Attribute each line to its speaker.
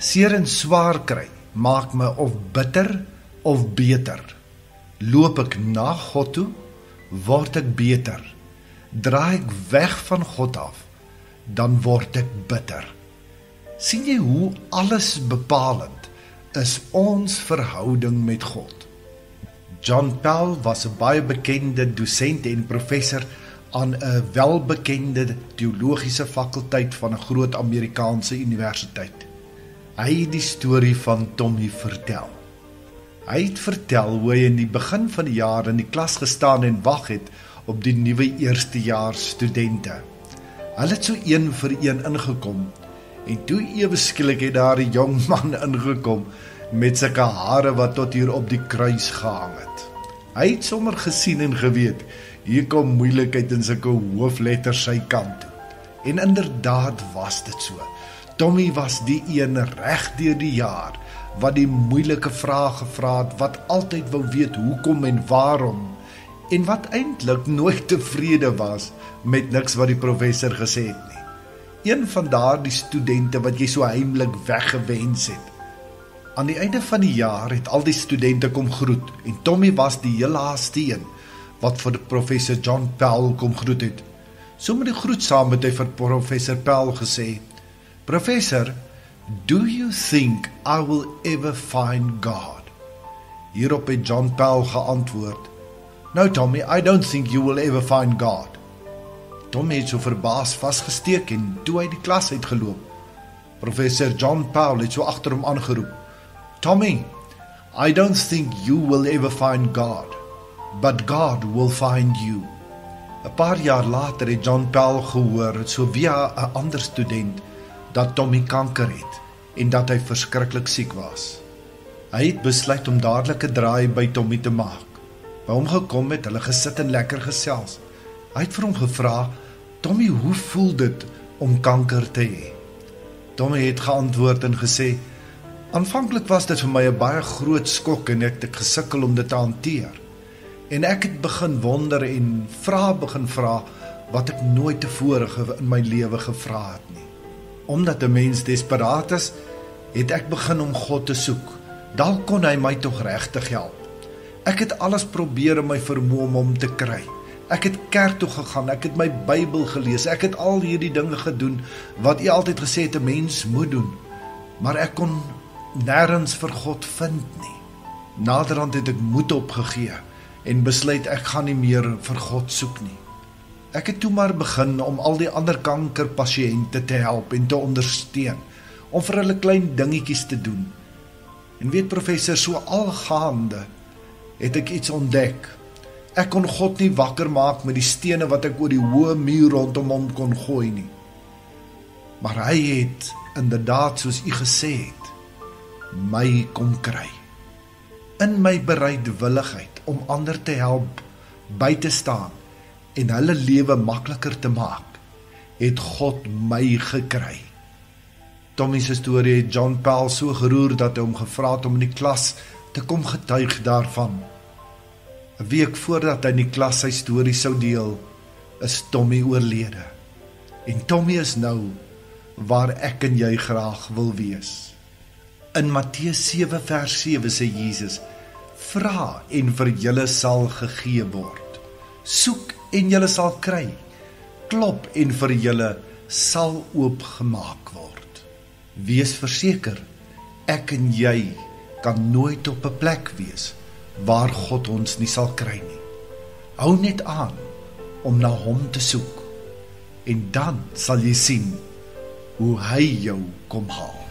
Speaker 1: Seer en swaar kry maak my of bitter of beter. Loop ek na God toe, word ek beter. Draai ek weg van God af, dan word ek bitter. Sien jy hoe alles bepalend is ons verhouding met God? John Powell was 'n baie bekende dosent en professor aan 'n welbekende teologiese fakulteit van 'n groot Amerikaanse universiteit. Hy het die storie van Tommy vertel. Hy het vertel hoe hy in die begin van die jaar in die klas gestaan en wag het op die nuwe eerstejaars studente. Hulle het so een vir een ingekom en toe ewe skielik het daar 'n jong man ingekom met sulke hare wat tot hier op die kruis gehang het. Hy het sommer gesien en geweet, hier kom moeilikheid in sulke hoofletters sy kant toe. En inderdaad was dit so. Tommy was die een reg deur die jaar wat die moeilike vrae gevra het, wat altyd wou weet hoekom en waarom, en wat eintlik nooit tevrede was met niks wat die professor gesê het nie. Een van daardie studente wat jy so heimlik weggewens het. Aan die einde van die jaar het al die studente kom groet, en Tommy was die heel laaste een wat vir professor John Powell kom groet het. So met die groet saam het hy vir professor Powell gesê, "Professor, do you think I will ever find God?" Hierop het John Powell geantwoord, "No Tommy, I don't think you will ever find God." Tommy het so verbaas vasgesteek en toe hy die klas uitgeloop. Professor John Powell het so agter hom aangeroep, "Tommy, I don't think you will ever find God, but God will find you." 'n Paar jaar later het John Powell gehoor, so via 'n ander student, dat Tommy kanker het en dat hy verskriklik siek was. Hy het besluit om dadelik 'n draai by Tommy te maak. By hom gekom het, hulle gesit en lekker gesels. Hy het vir hom gevra, "Tommy, hoe voel dit om kanker te hê?" Tommy het geantwoord en gesê, "Aanvanklik was dit vir my 'n baie groot skok en ek het gesukkel om dit te hanteer. En ek het begin wonder en begin vra wat ek nooit tevore in my lewe gevra het nie. Omdat 'n mens desperaat is, het ek begin om God te soek. Dalk kon hy my tog regtig help. Ek het alles probeer in my vermoë om hom te kry. Ek het kerk toe gegaan, ek het my Bybel gelees, ek het al hierdie dinge gedoen wat U altyd gesê het 'n mens moet doen. Maar ek kon nêrens vir God vind nie. Naderhand het ek moed opgegee en besluit ek gaan nie meer vir God soek nie. Ek het toe maar begin om al die ander kankerpasiënte te help en te ondersteun, om vir hulle klein dingetjies te doen. En weet professor, so algaande het ek iets ontdek. Ek kon God nie wakker maak met die stene wat ek oor die hoë muur rondom hom kon gooi nie. Maar hy het inderdaad, soos U gesê het, my kom kry. In my bereidwilligheid om ander te help, by te staan en hulle lewe makliker te maak, het God my gekry. Tommy se storie het John Powell so geroer dat hy hom gevra het om in die klas te kom getuig daarvan. 'n Week voordat hy in die klas sy storie sou deel, is Tommy oorlede. En Tommy is nou waar ek en jy graag wil wees. In Matteus 7 vers 7 sê Jesus, "Vra en vir julle sal gegee word. Soek en julle sal kry. Klop en vir julle sal oopgemaak word." Wees verseker, ek en jy kan nooit op 'n plek wees waar God ons nie sal kry nie. Hou net aan om na hom te soek, en dan sal jy sien hoe hy jou kom haal.